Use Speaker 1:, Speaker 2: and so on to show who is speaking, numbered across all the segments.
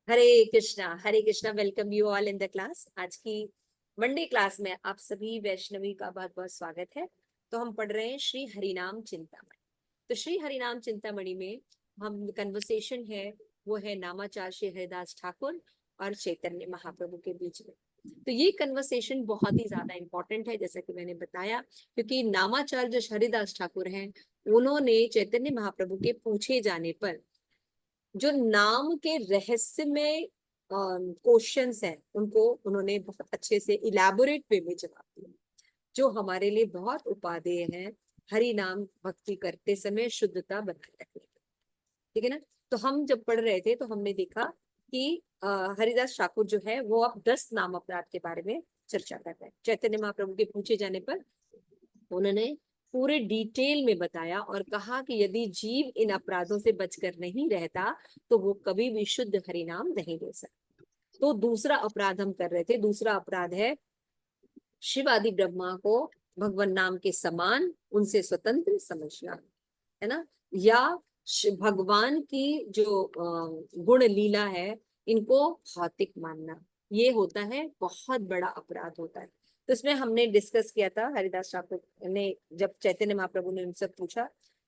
Speaker 1: Hare Krishna. Welcome you all in the class. आज की Monday class में आप सभी वैष्णवी का बहुत बहुत स्वागत है। तो हम पढ़ रहे हैं श्री हरिनाम चिंतामणि। तो श्री हरिनाम चिंतामणि में हम कन्वर्सेशन है वो है नामाचार्य श्री हरिदास ठाकुर और चैतन्य महाप्रभु के बीच में। तो ये कन्वर्सेशन बहुत ही ज्यादा इंपॉर्टेंट है, जैसा कि मैंने बताया, क्योंकि नामाचार्य जो हरिदास ठाकुर हैं उन्होंने चैतन्य महाप्रभु के पूछे जाने पर जो नाम के रहस्य में क्वेश्चंस हैं उनको उन्होंने बहुत अच्छे से इलैबोरेट वे में जवाब दिया, जो हमारे लिए बहुत उपादेय है हरि नाम भक्ति करते समय शुद्धता बनाए रखने की। ठीक है ना। तो हम जब पढ़ रहे थे तो हमने देखा कि हरिदास ठाकुर जो है वो अब 10 नाम अपराध के बारे में चर्चा कर रहे हैं। चैतन्य महाप्रभु के पूछे जाने पर उन्होंने पूरे डिटेल में बताया और कहा कि यदि जीव इन अपराधों से बचकर नहीं रहता तो वो कभी भी शुद्ध हरिनाम नहीं ले सकता। तो दूसरा अपराध हम कर रहे थे। दूसरा अपराध है शिव आदि ब्रह्मा को भगवान नाम के समान उनसे स्वतंत्र समझना, है ना, या भगवान की जो गुण लीला है इनको भौतिक मानना, ये होता है बहुत बड़ा अपराध होता है। तो इसमें हमने डिस्कस किया था, हरिदास ठाकुर ने जब चैतन्य महाप्रभु ने उनसे पूछा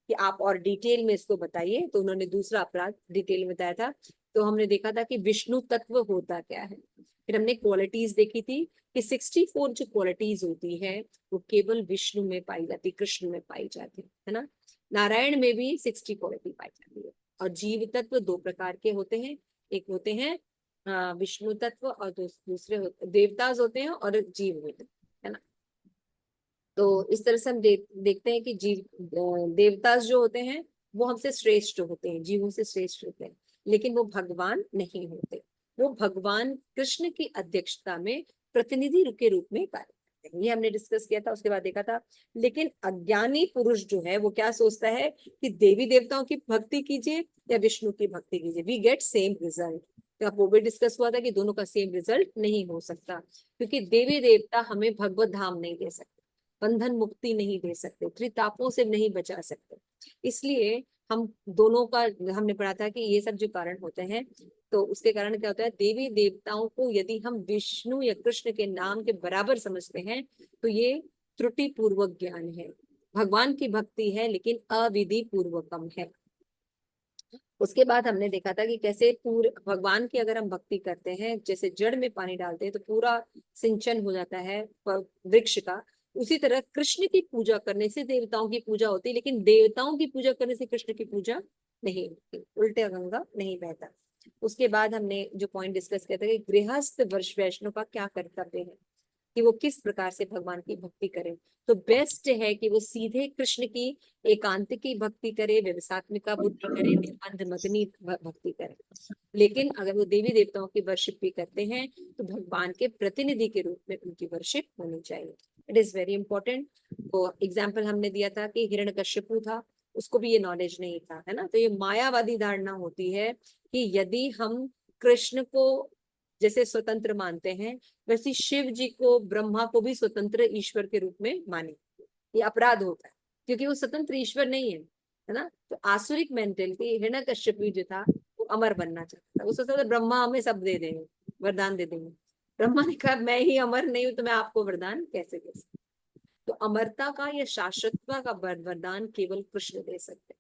Speaker 1: कि आप और डिटेल में इसको बताइए, तो उन्होंने दूसरा अपराध डिटेल में बताया था। तो हमने देखा था कि विष्णु तत्व होता क्या है। फिर हमने क्वालिटीज देखी थी कि 64 जो क्वालिटीज होती है वो केवल विष्णु में पाई जाती, कृष्ण में पाई जाती है ना। नारायण में भी 60 क्वालिटी पाई जाती है। और जीव तत्व दो प्रकार के होते हैं, एक होते हैं विष्णु तत्व और दूसरे देवताज होते हैं और जीव होते हैं, है ना। तो इस तरह से हम देखते हैं कि जीव देवताज जो होते हैं वो हमसे श्रेष्ठ होते हैं, जीवों से श्रेष्ठ होते हैं, लेकिन वो भगवान नहीं होते। वो भगवान कृष्ण की अध्यक्षता में प्रतिनिधि के रूप में कार्य करते हैं। ये हमने डिस्कस किया था। उसके बाद देखा था लेकिन अज्ञानी पुरुष जो है वो क्या सोचता है कि देवी देवताओं की भक्ति कीजिए या विष्णु की भक्ति कीजिए, वी गेट सेम रिजल्ट। तो आप वो भी डिस्कस हुआ था कि दोनों का सेम रिजल्ट नहीं हो सकता, क्योंकि देवी देवता हमें भगवत धाम नहीं दे सकते, बंधन मुक्ति नहीं दे सकते, त्रितापों से नहीं बचा सकते। इसलिए हम दोनों का हमने पढ़ा था कि ये सब जो कारण होते हैं, तो उसके कारण क्या होता है, देवी देवताओं को यदि हम विष्णु या कृष्ण के नाम के बराबर समझते हैं तो ये त्रुटि पूर्वक ज्ञान है। भगवान की भक्ति है लेकिन अविधि पूर्वकम है। उसके बाद हमने देखा था कि कैसे पूरे भगवान की अगर हम भक्ति करते हैं, जैसे जड़ में पानी डालते हैं तो पूरा सिंचन हो जाता है वृक्ष का, उसी तरह कृष्ण की पूजा करने से देवताओं की पूजा होती है, लेकिन देवताओं की पूजा करने से कृष्ण की पूजा नहीं होती, उल्टे गंगा नहीं बहता। उसके बाद हमने जो पॉइंट डिस्कस किया था कि गृहस्थ वर्ष वैष्णव का क्या कर्तव्य है, कि वो किस प्रकार से भगवान की भक्ति करे। तो बेस्ट है कि वो सीधे कृष्ण की एकांत की भक्ति करे, व्यवसात्मिका बुद्धि करे, निर्बंध मग्नी भक्ति करे। लेकिन अगर वो देवी देवताओं की वर्शिप भी करते हैं तो भगवान के प्रतिनिधि के रूप में उनकी वर्शिप होनी चाहिए। It is very important. तो एग्जाम्पल हमने दिया था कि हिरण्यकश्यपु था, उसको भी ये नॉलेज नहीं था, है ना। तो ये मायावादी धारणा होती है कि यदि हम कृष्ण को जैसे स्वतंत्र मानते हैं वैसे शिव जी को, ब्रह्मा को भी स्वतंत्र ईश्वर के रूप में माने, ये अपराध होता है, क्योंकि वो स्वतंत्र ईश्वर नहीं है ना। तो आसुरिक मेंटेलिटी, हिरण्यकश्यपु जो था वो अमर बनना चाहता था, वो सोचता था ब्रह्मा हमें सब दे देंगे, वरदान दे देंगे। ब्रह्मा ने कहा मैं ही अमर नहीं हूं तो मैं आपको वरदान कैसे दे सकता। तो अमरता का या शाश्वतता का वरदान केवल कृष्ण दे सकते,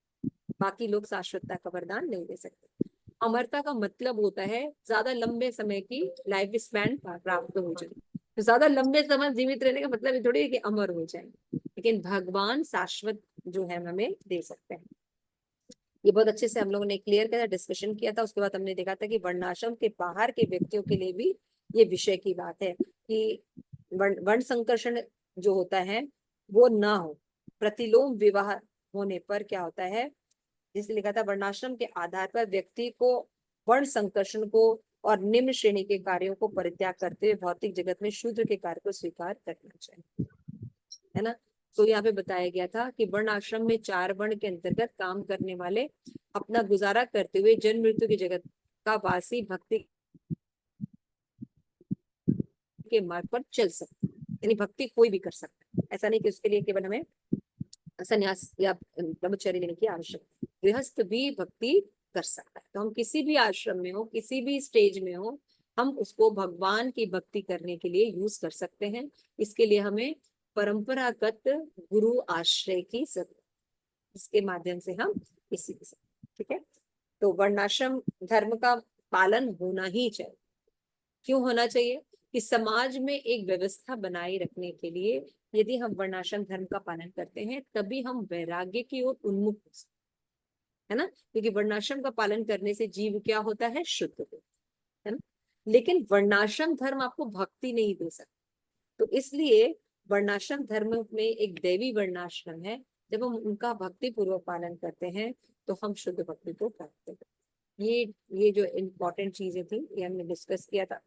Speaker 1: बाकी लोग शाश्वतता का वरदान नहीं दे सकते। अमरता का मतलब होता है ज्यादा लंबे समय की लाइफ स्पैन प्राप्त हो जाए। तो ज्यादा लंबे समय जीवित रहने का मतलब ये थोड़ी है कि अमर हो जाए, लेकिन भगवान शाश्वत जो है हमें दे सकते हैं। ये बहुत अच्छे से हम लोगों ने क्लियर किया था, डिस्कशन किया था। उसके बाद हमने देखा था कि वर्णाश्रम के बाहर के व्यक्तियों के लिए भी ये विषय की बात है कि वर्ण संकर्षण जो होता है वो ना हो। प्रतिलोम विवाह होने पर क्या होता है, जिसने लिखा था वर्णाश्रम के आधार पर व्यक्ति को वर्ण संकर्षण को और निम्न श्रेणी के कार्यों को परित्याग करते हुए भौतिक जगत में शूद्र के कार्य को स्वीकार करना चाहिए, है ना। तो यहाँ पे बताया गया था कि वर्ण आश्रम में 4 वर्ण के अंतर्गत काम करने वाले अपना गुजारा करते हुए जन्म मृत्यु की जगत का वासी भक्ति के मार्ग पर चल सकते, यानी भक्ति कोई भी कर सकता है। ऐसा नहीं कि उसके लिए केवल हमें संन्यास या ब्रह्मचर्य लेने की आवश्यकता, गृहस्थ भी भक्ति कर सकता है। तो हम किसी भी आश्रम में हो, किसी भी स्टेज में हो, हम उसको भगवान की भक्ति करने के लिए यूज कर सकते हैं। इसके लिए हमें परंपरागत गुरु आश्रय की जरूरत, इसके माध्यम से हम इसी के साथ, ठीक है। तो वर्णाश्रम धर्म का पालन होना ही चाहिए। क्यों होना चाहिए? कि समाज में एक व्यवस्था बनाए रखने के लिए यदि हम वर्णाश्रम धर्म का पालन करते हैं तभी हम वैराग्य की ओर उन्मुख हो सकते हैं, है ना। क्योंकि वर्णाश्रम का पालन करने से जीव क्या होता है? शुद्ध होता है ना। लेकिन वर्णाश्रम धर्म आपको भक्ति नहीं दे सकता। तो इसलिए वर्णाश्रम धर्म में एक देवी वर्णाश्रम है, जब हम उनका भक्ति पूर्वक पालन करते हैं तो हम शुद्ध भक्ति को प्राप्त करते हैं। ये जो इम्पोर्टेंट चीजें थी ये हमने डिस्कस किया था।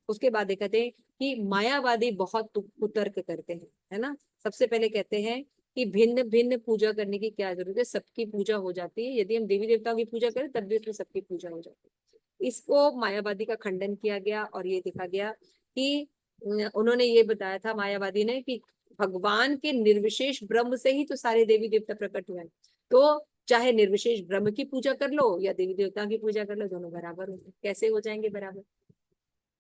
Speaker 1: उसके बाद कहते हैं कि मायावादी बहुत कुतर्क करते हैं, है ना। सबसे पहले कहते हैं कि भिन्न भिन्न पूजा करने की क्या जरूरत है, सबकी पूजा हो जाती है। यदि हम देवी देवताओं की पूजा करें तब भी उसमें सबकी पूजा हो जाती है। इसको मायावादी का खंडन किया गया और ये देखा गया कि उन्होंने ये बताया था मायावादी ने कि भगवान के निर्विशेष ब्रह्म से ही तो सारे देवी देवता प्रकट हुए हैं। तो चाहे निर्विशेष ब्रह्म की पूजा कर लो या देवी देवता की पूजा कर लो, दोनों बराबर होंगे। कैसे हो जाएंगे बराबर?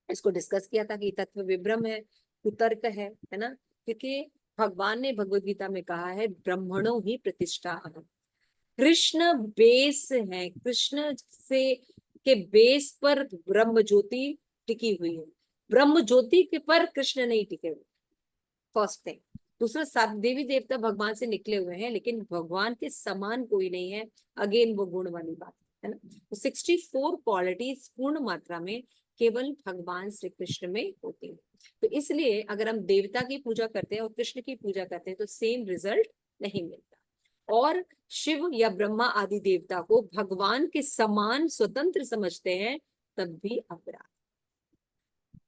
Speaker 1: इसको डिस्कस किया था कि तत्व विभ्रम है, कुतर्क है ना। क्योंकि भगवान ने भगवत गीता में कहा है ब्रह्मणो ही प्रतिष्ठा अहम। कृष्ण बेस है, कृष्ण से के बेस पर ब्रह्म ज्योति टिकी हुई है। ब्रह्म ज्योति के पर कृष्ण नहीं टिके हुए, फर्स्ट थिंग। दूसरा, सब देवी देवता भगवान से निकले हुए हैं लेकिन भगवान के समान कोई नहीं है। अगेन वो गुण वाली बात है ना। तो 64 क्वालिटीज पूर्ण मात्रा में केवल भगवान श्री कृष्ण में होती है। तो इसलिए अगर हम देवता की पूजा करते हैं और कृष्ण की पूजा करते हैं तो सेम रिजल्ट नहीं मिलता। और शिव या ब्रह्मा आदि देवता को भगवान के समान स्वतंत्र समझते हैं तब भी अपराध।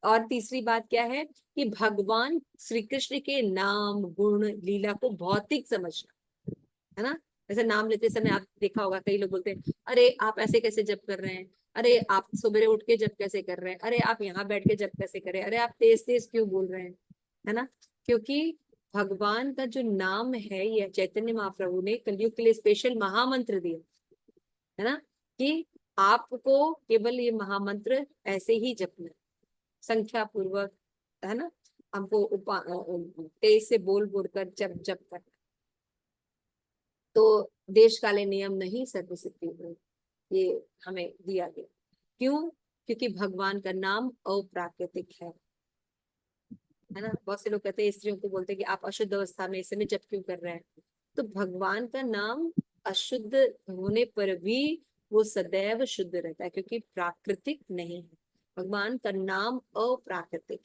Speaker 1: और तीसरी बात क्या है कि भगवान श्री कृष्ण के नाम गुण लीला को भौतिक समझना, है ना। जैसे नाम लेते समय आप देखा होगा कई लोग बोलते हैं अरे आप ऐसे कैसे जप कर रहे हैं, अरे आप सवेरे उठ के जप कैसे कर रहे हैं, अरे आप यहाँ बैठ के जप कैसे कर रहे हैं, अरे आप तेज तेज क्यों बोल रहे हैं, है ना। क्योंकि भगवान का जो नाम है यह चैतन्य महाप्रभु ने कलयुग के लिए स्पेशल महामंत्र दिया, है ना। कि आपको केवल ये महामंत्र ऐसे ही जपना, संख्या पूर्वक, है ना। हमको तेज से बोल बोल कर जप जप करना। तो देश काले नियम नहीं सर्वसिद्धि हो, ये हमें दिया गया। क्यों? क्योंकि भगवान का नाम अप्राकृतिक है ना। बहुत से लोग कहते हैं, स्त्रियों को बोलते हैं कि आप अशुद्ध अवस्था में इस समय जप क्यों कर रहे हैं। तो भगवान का नाम अशुद्ध होने पर भी वो सदैव शुद्ध रहता है क्योंकि प्राकृतिक नहीं है। भगवान का नाम अप्राकृतिक।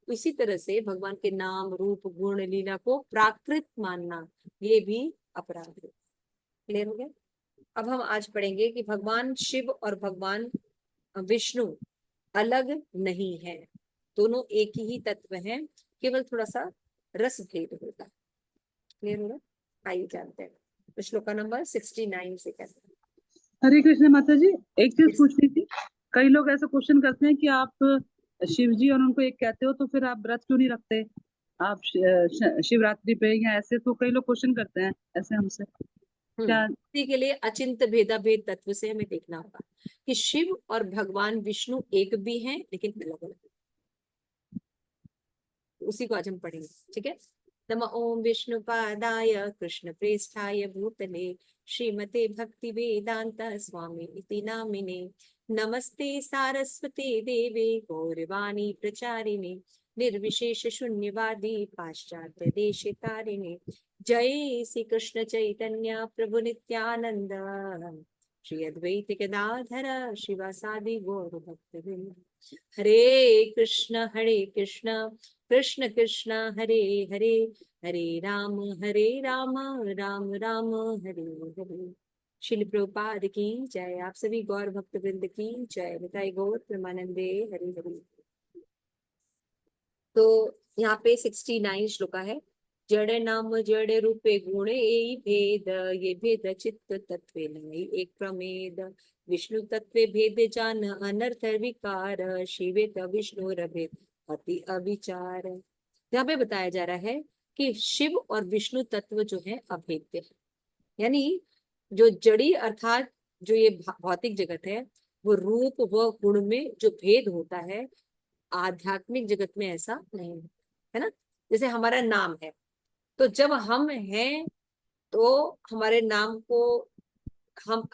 Speaker 1: इसी तरह से भगवान के नाम रूप गुण लीला को प्राकृत मानना ये भी अपराध है। क्लियर हो गया? अब हम आज पढ़ेंगे कि भगवान शिव और भगवान विष्णु अलग नहीं है, दोनों एक ही तत्व हैं, केवल थोड़ा सा रस भेद होता है। क्लियर हो गया? आइए जानते हैं। तो श्लोका नंबर 69 से कहते हैं।
Speaker 2: हरे कृष्ण माता जी, एक चीज
Speaker 1: Yes.
Speaker 2: पूछनी थी। कई लोग ऐसा क्वेश्चन करते हैं कि आप शिव जी और उनको एक कहते हो तो फिर आप व्रत क्यों नहीं रखते, आप शिवरात्रि पे या ऐसे, तो कई लोग क्वेश्चन करते हैं ऐसे हमसे। क्या
Speaker 1: इसी के लिए अचिंत भेदा भेद तत्व से हमें देखना होगा कि शिव और भगवान विष्णु एक भी हैं लेकिन अलग अलग। उसी को आज हम पढ़ेंगे, ठीक है। नम ओम विष्णु पादाय कृष्ण प्रेष्ठाय भूतले श्रीमते भक्ति वेदांत स्वामी इति नामिने नमस्ते सारस्वते देवे गौरवाणी प्रचारिणे निर्विशेष शून्यवादी पाश्चात्य देशकारिणे जय श्री कृष्ण चैतन्य प्रभु नित्यानंद श्री अद्वैत गदाधर शिवासादि गौर भक्तवृंद। हरे कृष्ण कृष्ण कृष्ण हरे हरे, हरे राम राम राम हरे हरे। शिल प्रभुपाद की जय। आप सभी गौर भक्त वृंद की जय। बताए गौर प्रेमानंदे हरे हरे। तो यहाँ पे 69 श्लोका है। जड़ नाम जड़ रूपे गुणे भेद, ये भेद चित्त तत्वे नहीं एक प्रमेद। विष्णु तत्वे भेद जान अनर्थ विकार, शिवे विष्णु भेद अति अविचार। यहाँ पे बताया जा रहा है कि शिव और विष्णु तत्व जो है अभेद्य है। यानी जो जड़ी अर्थात जो ये भौतिक जगत है वो रूप व गुण में जो भेद होता है, आध्यात्मिक जगत में ऐसा नहीं है, है ना। जैसे हमारा नाम है, तो जब हम हैं तो हमारे नाम को हम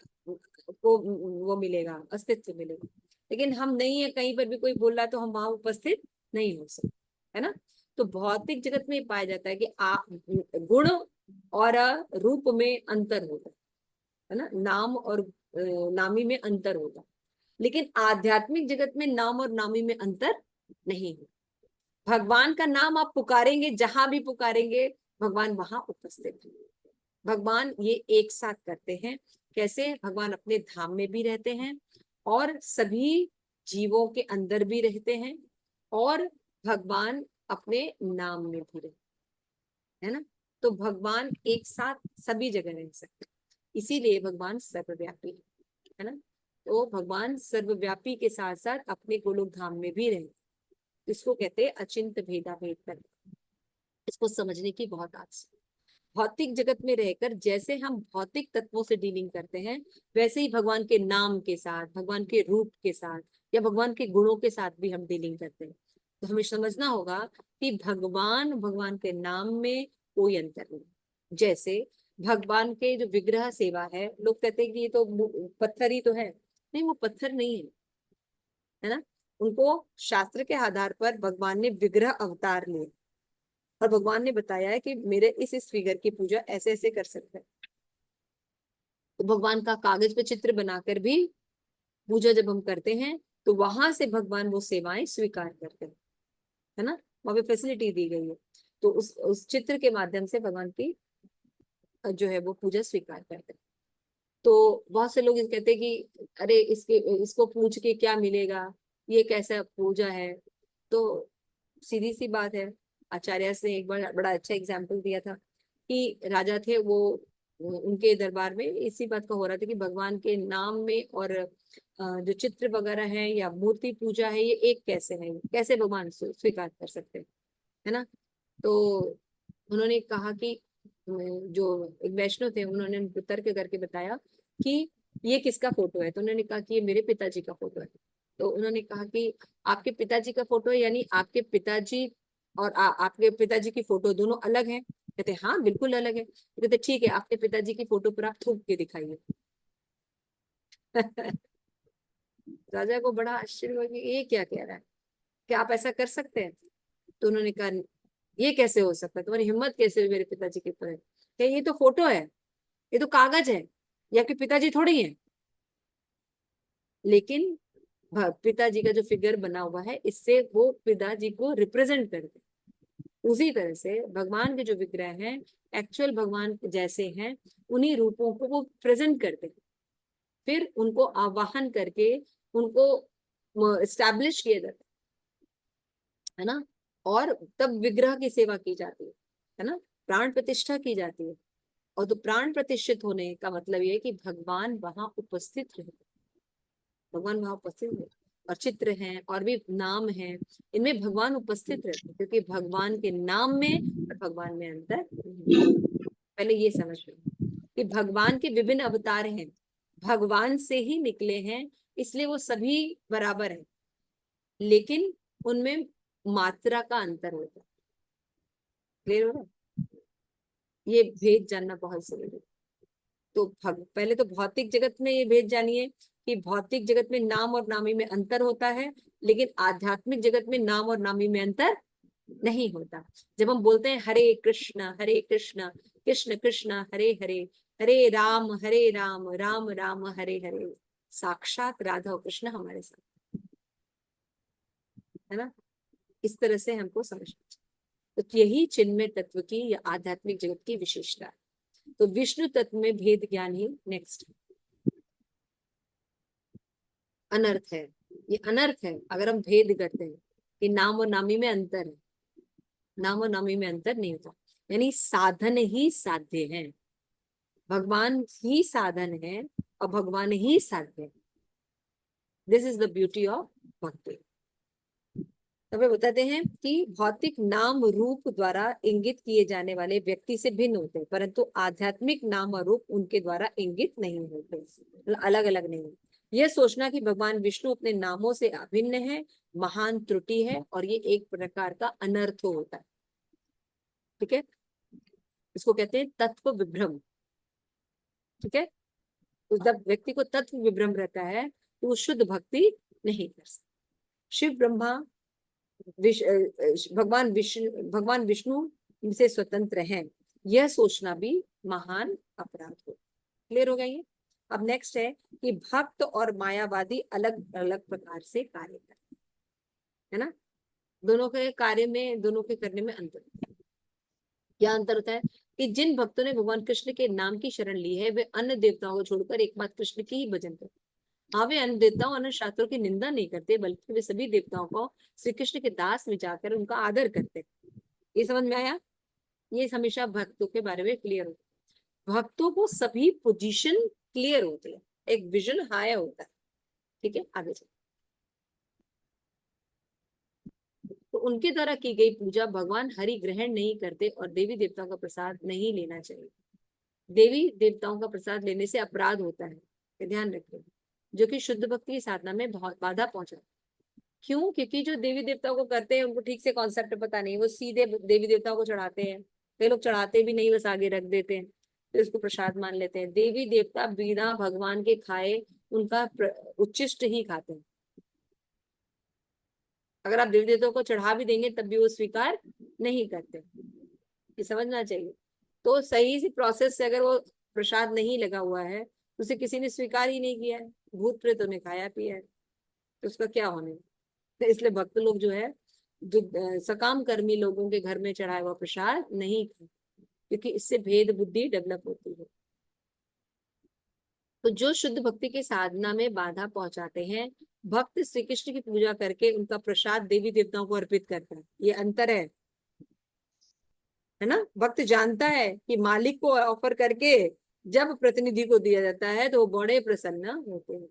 Speaker 1: को वो मिलेगा, अस्तित्व मिलेगा। लेकिन हम नहीं है, कहीं पर भी कोई बोल रहा है तो हम वहां उपस्थित नहीं हो सकते, है ना। तो भौतिक जगत में पाया जाता है कि गुण और रूप में अंतर होता है ना, नाम और नामी में अंतर होता है। लेकिन आध्यात्मिक जगत में नाम और नामी में अंतर नहीं है। भगवान का नाम आप पुकारेंगे, जहां भी पुकारेंगे भगवान वहां उपस्थित है। भगवान ये एक साथ करते हैं। कैसे? भगवान अपने धाम में भी रहते हैं और सभी जीवों के अंदर भी रहते हैं, और भगवान अपने नाम में भी रहते हैं, है ना। तो भगवान एक साथ सभी जगह रह सकते हैं, इसीलिए भगवान सर्वव्यापी है ना। तो भगवान सर्वव्यापी के साथ साथ अपने गोलोक धाम में भी रहते, इसको कहते हैं अचिंत भेदा भेद कर। इसको समझने की बहुत आवश्यकता। भौतिक जगत में रहकर जैसे हम भौतिक तत्वों से डीलिंग करते हैं, वैसे ही भगवान के नाम के साथ, भगवान के रूप के साथ या भगवान के गुणों के साथ भी हम डीलिंग करते हैं। तो हमें समझना होगा कि भगवान के नाम में कोई अंतर नहीं। जैसे भगवान के जो विग्रह सेवा है, लोग कहते हैं कि ये तो पत्थर ही तो है। नहीं, वो पत्थर नहीं है ना। उनको शास्त्र के आधार पर भगवान ने विग्रह अवतार लिए और भगवान ने बताया है कि मेरे इस फिगर की पूजा ऐसे ऐसे कर सकते हैं। तो भगवान का कागज पे चित्र बनाकर भी पूजा जब हम करते हैं, तो वहां से भगवान वो सेवाएं स्वीकार करते हैं, है ना। वहां पे फैसिलिटी दी गई है, तो उस चित्र के माध्यम से भगवान की जो है वो पूजा स्वीकार करते हैं। तो बहुत से लोग कहते हैं कि अरे इसको पूछ के क्या मिलेगा, ये कैसा पूजा है। तो सीधी सी बात है, आचार्य ने एक बार बड़ा अच्छा एग्जाम्पल दिया था कि राजा थे वो, उनके दरबार में इसी बात का हो रहा था कि भगवान के नाम में और जो चित्र वगैरह है या मूर्ति पूजा है, ये एक कैसे है, कैसे भगवान स्वीकार कर सकते हैं, है ना। तो उन्होंने कहा कि जो एक वैष्णव थे, उन्होंने उनको तर्क करके बताया कि ये किसका फोटो है। तो उन्होंने कहा कि ये मेरे पिताजी का फोटो है। तो उन्होंने कहा कि आपके पिताजी का फोटो है, यानी आपके पिताजी और आपके पिताजी की फोटो दोनों अलग हैं। कहते हाँ बिल्कुल अलग है। कहते ठीक है, आपके पिताजी की फोटो पर आप थूक के दिखाइए। राजा को बड़ा आश्चर्य हुआ कि ये क्या कह रहा है, क्या आप ऐसा कर सकते हैं। तो उन्होंने कहा ये कैसे हो सकता है, तुम्हारी हिम्मत कैसे हुई मेरे पिताजी के ऊपर। क्या ये तो फोटो है, ये तो कागज है, ये आपके पिताजी थोड़ी है। लेकिन पिताजी का जो फिगर बना हुआ है, इससे वो पिताजी को रिप्रेजेंट करते। उसी तरह से भगवान के जो विग्रह हैं, एक्चुअल भगवान जैसे हैं, उन्हीं रूपों को वो प्रेजेंट करते, फिर उनको आवाहन करके उनको स्टैब्लिश किया जाता है ना। और तब विग्रह की सेवा की जाती है ना, प्राण प्रतिष्ठा की जाती है। और तो प्राण प्रतिष्ठित होने का मतलब ये है कि भगवान वहां उपस्थित रहे, भगवान वहां उपस्थित है। और चित्र हैं और भी नाम हैं, इनमें भगवान उपस्थित रहते हैं, क्योंकि भगवान के नाम में और भगवान में अंतर नहीं है। पहले ये समझ लो कि भगवान के विभिन्न अवतार हैं, भगवान से ही निकले हैं, इसलिए वो सभी बराबर हैं, लेकिन उनमें मात्रा का अंतर होता है। क्लियर हो रहा है? ये भेद जानना बहुत जरूरी है। तो पहले तो भौतिक जगत में ये भेद जानिए कि भौतिक जगत में नाम और नामी में अंतर होता है, लेकिन आध्यात्मिक जगत में नाम और नामी में अंतर नहीं होता। जब हम बोलते हैं हरे कृष्ण कृष्ण कृष्ण हरे हरे, हरे राम राम राम हरे हरे, साक्षात राधा और कृष्ण हमारे साथ, है ना। इस तरह से हमको समझना चाहिए। तो यही चिन्मय तत्व की या आध्यात्मिक जगत की विशेषता है। तो विष्णु तत्व में भेद ज्ञान ही नेक्स्ट अनर्थ है। ये अनर्थ है अगर हम भेद करते हैं कि नाम और नामी में अंतर है। नाम और नामी में अंतर नहीं होता, यानी साधन ही साध्य है, भगवान ही साधन है और भगवान ही साध्य है। This is the beauty of भक्ति। तो वे बताते हैं कि भौतिक नाम रूप द्वारा इंगित किए जाने वाले व्यक्ति से भिन्न होते हैं, परंतु आध्यात्मिक नाम और रूप उनके द्वारा इंगित नहीं होते, अलग अलग नहीं। यह सोचना कि भगवान विष्णु अपने नामों से अभिन्न है महान त्रुटि है और ये एक प्रकार का अनर्थ होता है। ठीक है, इसको कहते हैं तत्व विभ्रम। ठीक है, तो जब व्यक्ति को तत्व विभ्रम रहता है तो वो शुद्ध भक्ति नहीं कर सकता। शिव ब्रह्मा भगवान विष्णु से स्वतंत्र हैं, यह सोचना भी महान अपराध हो। क्लियर हो गया ये? अब नेक्स्ट है कि भक्त और मायावादी अलग अलग प्रकार से कार्य करते है ना। दोनों के कार्य में, दोनों के करने में अंतर होता है। क्या अंतर होता है कि जिन भक्तों ने भगवान कृष्ण के नाम की शरण ली है वे अन्य देवताओं को छोड़कर एकमात्र कृष्ण की ही भजन करते। हाँ, वे अन्य देवताओं, अन्य शास्त्रों की निंदा नहीं करते, बल्कि वे सभी देवताओं को श्री कृष्ण के दास में जाकर उनका आदर करते। ये समझ में आया? ये हमेशा भक्तों के बारे में क्लियर होता है। भक्तों को सभी पोजीशन क्लियर होती है, एक विजन हाई होता है। ठीक है, आगे चलो। तो उनके द्वारा की गई पूजा भगवान हरि ग्रहण नहीं करते और देवी देवताओं का प्रसाद नहीं लेना चाहिए। देवी देवताओं का प्रसाद लेने से अपराध होता है, ये ध्यान रखिए, जो कि शुद्ध भक्ति की साधना में बहुत बाधा पहुंचा। क्यों? क्योंकि जो देवी देवताओं को करते हैं उनको ठीक से कॉन्सेप्ट पता नहीं, वो सीधे देवी देवताओं को चढ़ाते हैं। कई लोग चढ़ाते भी नहीं, बस आगे रख देते हैं, तो इसको प्रसाद मान लेते हैं। देवी देवता बिना भगवान के खाए उनका उच्चिष्ट ही खाते हैं। अगर आप देवी देवताओं को चढ़ा भी देंगे तब भी वो स्वीकार नहीं करते, ये समझना चाहिए। तो सही सी प्रोसेस से अगर वो प्रसाद नहीं लगा हुआ है तो उसे किसी ने स्वीकार ही नहीं किया है, भूत प्रेतों ने खाया पिया है, तो उसका क्या होने। तो इसलिए भक्त लोग जो है, जो सकाम कर्मी लोगों के घर में चढ़ाया हुआ प्रसाद नहीं खाते, क्योंकि इससे भेद बुद्धि डेवलप होती है। तो जो शुद्ध भक्ति की साधना में बाधा पहुंचाते हैं, भक्त श्री कृष्ण की पूजा करके उनका प्रसाद देवी देवताओं को अर्पित करता है। ये अंतर है ना। भक्त जानता है कि मालिक को ऑफर करके जब प्रतिनिधि को दिया जाता है तो वो बड़े प्रसन्न होते हैं।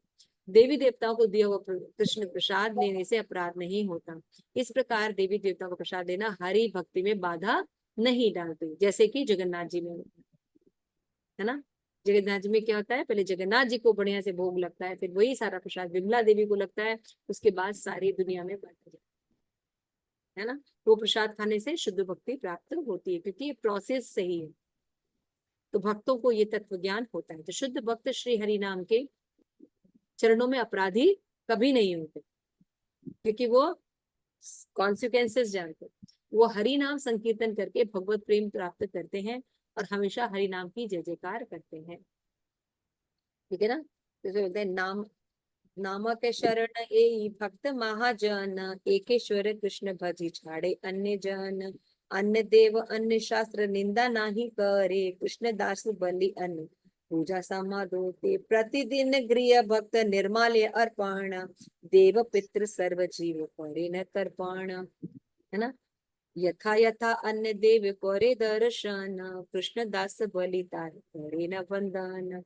Speaker 1: देवी देवताओं को दिया हुआ कृष्ण प्रसाद लेने से अपराध नहीं होता। इस प्रकार देवी देवताओं को प्रसाद देना हरि भक्ति में बाधा नहीं डालती, जैसे कि जगन्नाथ जी में होता है ना। जगन्नाथ जी में क्या होता है, पहले जगन्नाथ जी को बढ़िया से भोग लगता है, फिर वही सारा प्रसाद विमला देवी को लगता है, उसके बाद सारी दुनिया में बांटा जाता है ना। वो प्रसाद खाने से शुद्ध भक्ति प्राप्त होती है, क्योंकि ये प्रोसेस सही है। तो भक्तों को ये तत्व ज्ञान होता है। तो शुद्ध भक्त श्री हरि नाम के चरणों में अपराधी कभी नहीं होते, क्योंकि वो कॉन्सिक्वेंसेस जानते, वो हरि नाम संकीर्तन करके भगवत प्रेम प्राप्त करते हैं और हमेशा हरि नाम की जय जयकार करते हैं। ठीक है ना। जैसे बोलते हैं नाम नामक शरण ए भक्त महाजन, एकेश्वर कृष्ण भजी छाड़े अन्य जन, अन्य देव अन्य शास्त्र निंदा नाही करे, कृष्ण दास बलि अन्न पूजा समादो ते, प्रतिदिन गृह भक्त निर्माल्य अर्पण, देव पितृ सर्व जीव करे न तर्पण। है ना। यथा यथा अन्य देव करे दर्शन, कृष्ण दास बलि तार करे न वंदन।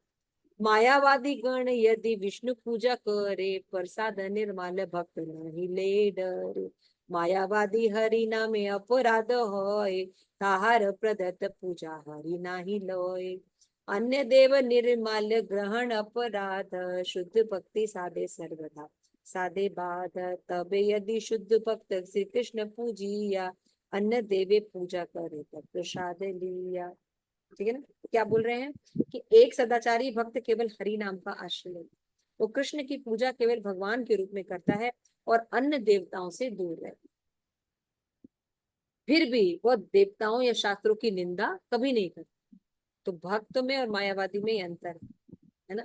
Speaker 1: मायावादी गण यदि विष्णु पूजा करे, प्रसाद निर्मल भक्त नहीं ले डरे। मायावादी हरि नामे अपराध होय, ताहार प्रदत्त पूजा हरि नाही लोय। अन्य देव निर्मल ग्रहण अपराध, शुद्ध भक्ति साधे सर्वदा साधे बाध। तबे यदि शुद्ध भक्त श्री कृष्ण पूजिया, अन्य देवे पूजा करे तब प्रसाद लिया। ठीक है ना। क्या बोल रहे हैं कि एक सदाचारी भक्त केवल हरि नाम का आश्रय ले, वो कृष्ण की पूजा केवल भगवान के रूप में करता है और अन्य देवताओं से दूर रहता, फिर भी वह देवताओं या शास्त्रों की निंदा कभी नहीं करता। तो भक्त में और मायावादी में अंतर है ना,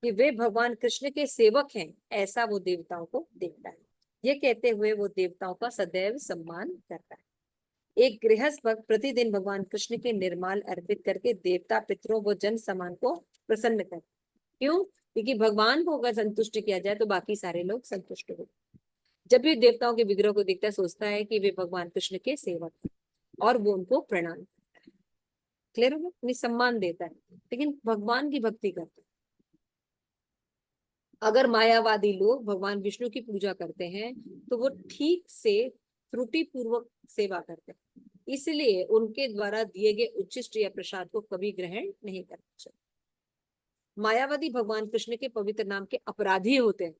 Speaker 1: कि वे भगवान कृष्ण के सेवक हैं ऐसा वो देवताओं को देखता है। ये कहते हुए वो देवताओं का सदैव सम्मान करता है। एक गृहस्थ भक्त प्रतिदिन भगवान कृष्ण के निर्माल अर्पित करके देवता पितरों व जन समान को प्रसन्न कर। क्यों? क्योंकि भगवान को अगर संतुष्ट किया जाए तो बाकी सारे लोग संतुष्ट हो। जब भी देवताओं के विग्रह को देखता है सोचता है कि वे भगवान कृष्ण के सेवक हैं और वो उनको प्रणाम करता है। क्लियर होगा, उन्हें सम्मान देता है, लेकिन भगवान की भक्ति करता है। अगर मायावादी लोग भगवान विष्णु की पूजा करते हैं तो वो ठीक से त्रुटि पूर्वक सेवा करते हैं, इसलिए उनके द्वारा दिए गए उच्चिष्ट या प्रसाद को कभी ग्रहण नहीं करना चाहिए। मायावादी भगवान कृष्ण के पवित्र नाम के अपराधी होते हैं,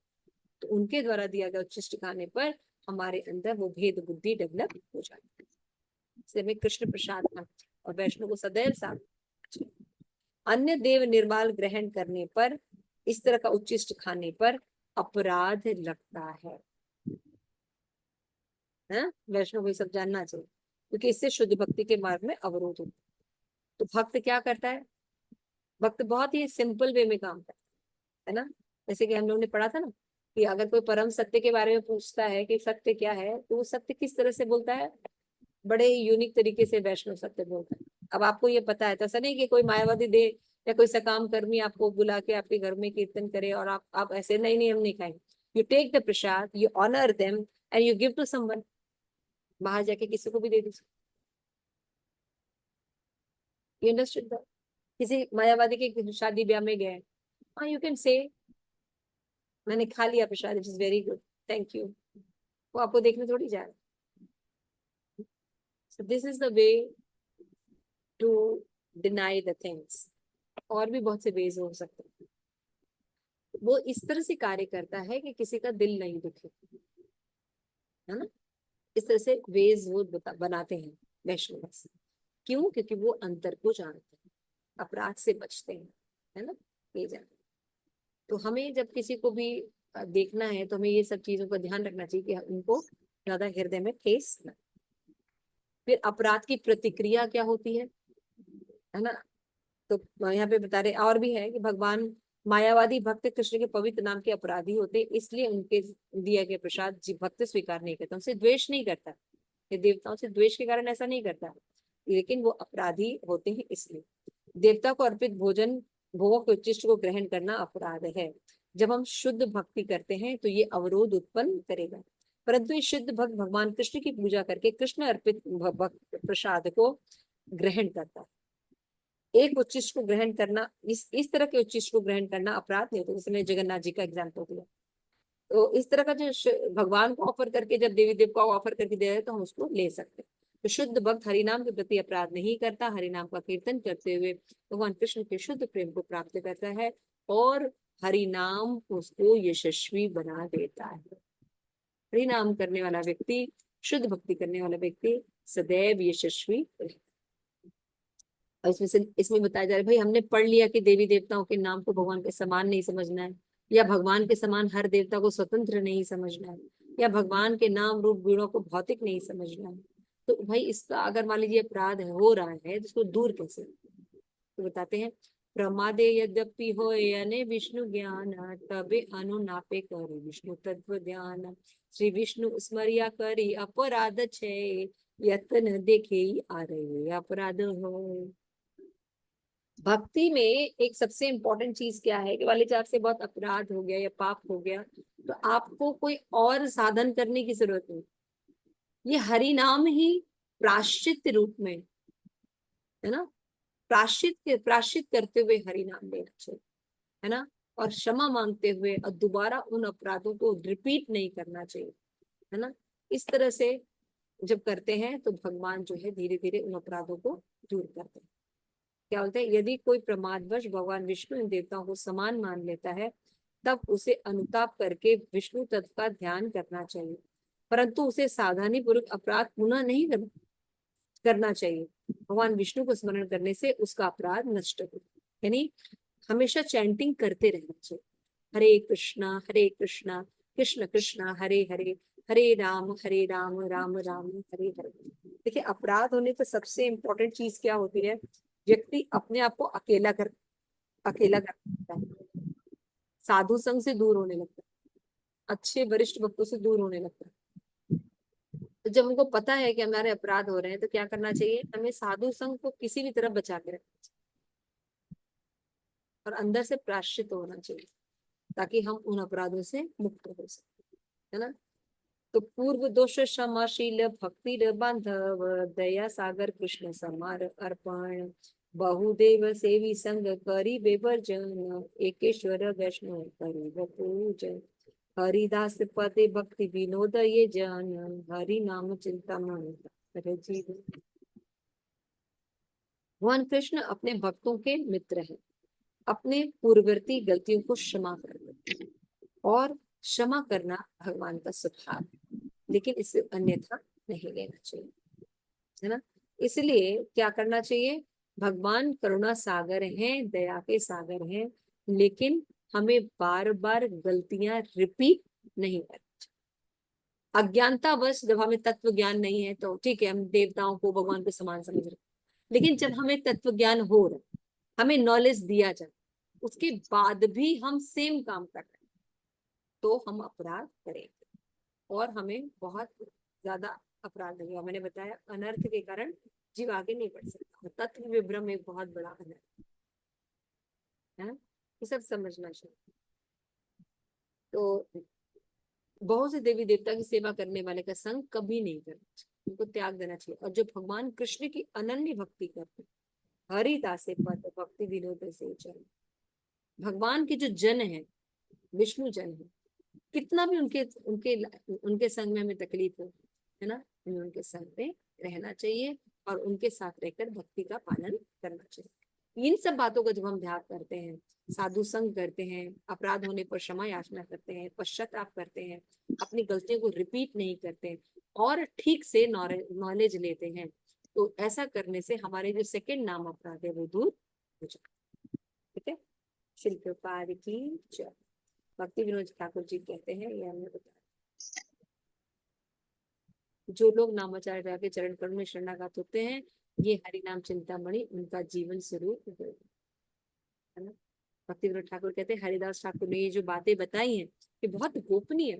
Speaker 1: तो उनके द्वारा दिया गया उच्छिष्ट खाने पर हमारे अंदर वो भेद बुद्धि डेवलप हो जाती है। इसलिए हमें कृष्ण प्रसाद खाना और वैष्णव को सदैव साथ। अन्य देव निर्माल ग्रहण करने पर, इस तरह का उच्छिष्ट खाने पर अपराध लगता है। वैष्णव को ये सब जानना चाहिए, क्योंकि इससे शुद्ध भक्ति के मार्ग में अवरोध होता है। तो भक्त क्या करता है? भक्त बहुत ही सिंपल वे में काम करता है ना। जैसे कि हम लोगों ने पढ़ा था ना कि अगर कोई परम सत्य के बारे में पूछता है कि सत्य क्या है, तो वो सत्य किस तरह से बोलता है? बड़े यूनिक तरीके से वैष्णव सत्य बोलता है। अब आपको ये पता है तो ऐसा नहीं कि कोई मायावादी दे या कोई सकाम कर्मी आपको बुला के आपके घर में कीर्तन करे और आप ऐसे, नहीं नहीं हम नहीं खाएंगे। You take the prasad, you honour them and you give to someone. बाहर जाके किसी को भी दे दीजिए। You understood that? किसी मायावादी के शादी ब्याह में गए, हाँ यू कैन से मैंने खा लिया प्रसाद, it is very good, thank you. वो आपको देखने थोड़ी जा रहा। So this is the way to deny the things. और भी बहुत से वेज हो सकते हैं। वो इस तरह से कार्य करता है कि किसी का दिल नहीं दुखे, है ना। इस तरह से वेज वो बनाते हैं वैष्णव। क्यों? क्योंकि वो अंतर को जानते हैं, अपराध से बचते हैं, है ना। ये जानते। तो हमें जब किसी को भी देखना है तो हमें ये सब चीजों का ध्यान रखना चाहिए कि उनको ज्यादा हृदय में ठेस न। फिर अपराध की प्रतिक्रिया क्या होती है ना। तो यहाँ पे बता रहे और भी है कि भगवान मायावादी भक्त कृष्ण के पवित्र नाम के अपराधी होते, इसलिए उनके दिया गया प्रसाद भक्त स्वीकार नहीं करता, उनसे द्वेष नहीं करता। ये देवताओं से द्वेष के कारण ऐसा नहीं करता, लेकिन वो अपराधी होते हैं इसलिए। देवता को अर्पित भोजन भोगों के उच्चिष्ट को ग्रहण करना अपराध है। जब हम शुद्ध भक्ति करते हैं तो ये अवरोध उत्पन्न करेगा, परंतु ये शुद्ध भक्त भगवान कृष्ण की पूजा करके कृष्ण अर्पित प्रसाद को ग्रहण करता है। एक उच्चिष्ट को ग्रहण करना, इस तरह के उच्चिष्ट को ग्रहण करना अपराध नहीं होता। जैसे मैंने जगन्नाथ जी का एग्जाम्पल दिया, तो इस तरह का जो भगवान को ऑफर करके जब देवी देव को ऑफर करके दे रहे तो हम उसको ले सकते हैं। तो शुद्ध भक्त हरिनाम के प्रति अपराध नहीं करता, हरिनाम का कीर्तन करते हुए भगवान कृष्ण के शुद्ध प्रेम को प्राप्त करता है और हरिनाम उसको यशस्वी बना देता है। हरिनाम करने वाला व्यक्ति, शुद्ध भक्ति करने वाला व्यक्ति सदैव यशस्वी। और इसमें बताया जा रहा है भाई हमने पढ़ लिया कि देवी देवताओं के नाम को भगवान के समान नहीं समझना है, या भगवान के समान हर देवता को स्वतंत्र नहीं समझना है, या भगवान के नाम रूप गुणों को भौतिक नहीं समझना है। तो भाई इसका अगर मान लीजिए अपराध हो रहा है तो इसको दूर कैसे? तो बताते हैं, प्रमादे यद्यपि होए विष्णु ज्ञान, तबे अनुनापे करे विष्णु तत्व ध्यान। श्री विष्णु स्मरिया करी अपराध छे, यत्न देखे आ रहे अपराध हो। भक्ति में एक सबसे इम्पोर्टेंट चीज क्या है कि वाले आपसे बहुत अपराध हो गया या पाप हो गया तो आपको कोई और साधन करने की जरूरत नहीं। ये हरि नाम ही प्राश्चित रूप में, है ना, प्राश्चित करते हुए हरि नाम लेना चाहिए, है ना। और क्षमा मांगते हुए और दोबारा उन अपराधों को रिपीट नहीं करना चाहिए, है ना। इस तरह से जब करते हैं तो भगवान जो है धीरे धीरे उन अपराधों को दूर करते हैं। क्या बोलते हैं, यदि कोई प्रमादवश भगवान विष्णु इन देवताओं को समान मान लेता है तब उसे अनुताप करके विष्णु तत्व का ध्यान करना चाहिए, परंतु उसे सावधानी पूर्वक अपराध पुनः नहीं करना चाहिए। भगवान विष्णु को स्मरण करने से उसका अपराध नष्ट हो, यानी हमेशा चैंटिंग करते रहना चाहिए, हरे कृष्णा कृष्ण कृष्ण हरे हरे, हरे राम राम राम हरे हरे। देखिए अपराध होने पर सबसे इम्पोर्टेंट चीज क्या होती है, व्यक्ति अपने आप को अकेला कर देता है, साधु संघ से दूर होने लगता है, अच्छे वरिष्ठ भक्तों से दूर होने लगता है। तो जब हमको पता है कि हमारे अपराध हो रहे हैं तो क्या करना चाहिए, हमें साधु संघ को किसी भी तरह बचा के रखना चाहिए और अंदर से प्रायश्चित होना चाहिए ताकि हम उन अपराधों से मुक्त हो सके, है ना। तो पूर्व दोष क्षमाशील भक्ति बांधव, दया सागर कृष्ण समार अर्पण, बहुदेव सेवी संग करी बेवर्जन, एकेश्वर वैष्णव करी पूजन, हरिदास पदे भक्ति विनोद ये जन, हरि नाम चिंता मन जीवन। भगवान कृष्ण अपने भक्तों के मित्र हैं, अपने पूर्ववर्ती गलतियों को क्षमा कर दो, और क्षमा करना भगवान का स्वभाव है, लेकिन इसे अन्यथा नहीं लेना चाहिए, है ना। इसलिए क्या करना चाहिए, भगवान करुणा सागर हैं, दया के सागर हैं, लेकिन हमें बार बार गलतियां रिपीट नहीं करनी। अज्ञानतावश जब हमें तत्व ज्ञान नहीं है तो ठीक है, हम देवताओं को भगवान को समान समझ रहे हैं, लेकिन जब हमें तत्व ज्ञान हो रहा है, हमें नॉलेज दिया जाए, उसके बाद भी हम सेम काम कर रहे हैं, तो हम अपराध करेंगे, और हमें बहुत ज्यादा अपराध होगा। मैंने बताया अनर्थ के कारण जीव आगे नहीं बढ़ सकता, तत्व विभ्रम एक बहुत बड़ा अनर्थ है, ये सब समझना चाहिए। तो बहुत से देवी देवता की सेवा करने वाले का संग कभी नहीं करना चाहिए, उनको त्याग देना चाहिए। और जो भगवान कृष्ण की अनन्य भक्ति करते, हरिदासे पद भक्ति विनोद से चरण, भगवान के जो जन है, विष्णु जन है, कितना भी उनके उनके उनके संग में हमें तकलीफ हो, है ना, हमें उनके संग में रहना चाहिए और उनके साथ रहकर भक्ति का पालन करना चाहिए। इन सब बातों का जब हम ध्यान करते हैं, साधु संग करते हैं, अपराध होने पर क्षमा याचना करते हैं, पश्चाताप करते हैं, अपनी गलतियों को रिपीट नहीं करते और ठीक से नॉलेज लेते हैं, तो ऐसा करने से हमारे जो सेकंड नाम अपराध है वो दूर हो जाए। ठीक है, शिल प्रपाद की जय। भक्ति विनोद ठाकुर जी कहते हैं, ये हमने बताया, जो लोग नामाचार्य के चरण कमल में शरणागत होते हैं, ये हरि नाम चिंतामणि उनका जीवन स्वरूप है ना। भक्ति विनोद ठाकुर कहते हैं, हरिदास ठाकुर ने ये जो बातें बताई हैं ये बहुत गोपनीय है,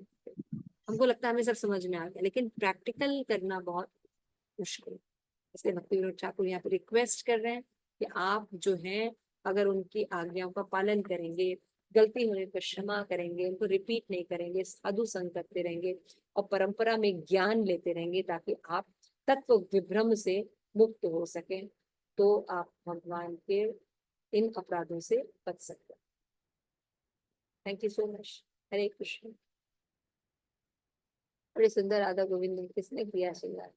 Speaker 1: हमको लगता है हमें सब समझ में आ गया, लेकिन प्रैक्टिकल करना बहुत मुश्किल है। इसलिए भक्ति विनोद ठाकुर यहाँ पे रिक्वेस्ट कर रहे हैं कि आप जो हैं, अगर उनकी आज्ञाओं का पालन करेंगे, गलती होने पर क्षमा करेंगे, उनको रिपीट नहीं करेंगे, साधु संग करते रहेंगे और परंपरा में ज्ञान लेते रहेंगे, ताकि आप तत्व विभ्रम से मुक्त हो सके, तो आप भगवान के इन अपराधों से बच सकते हैं। Thank you so much. Hare Krishna. बड़े सुंदर राधा गोविंद किसने किया श्रृंगार।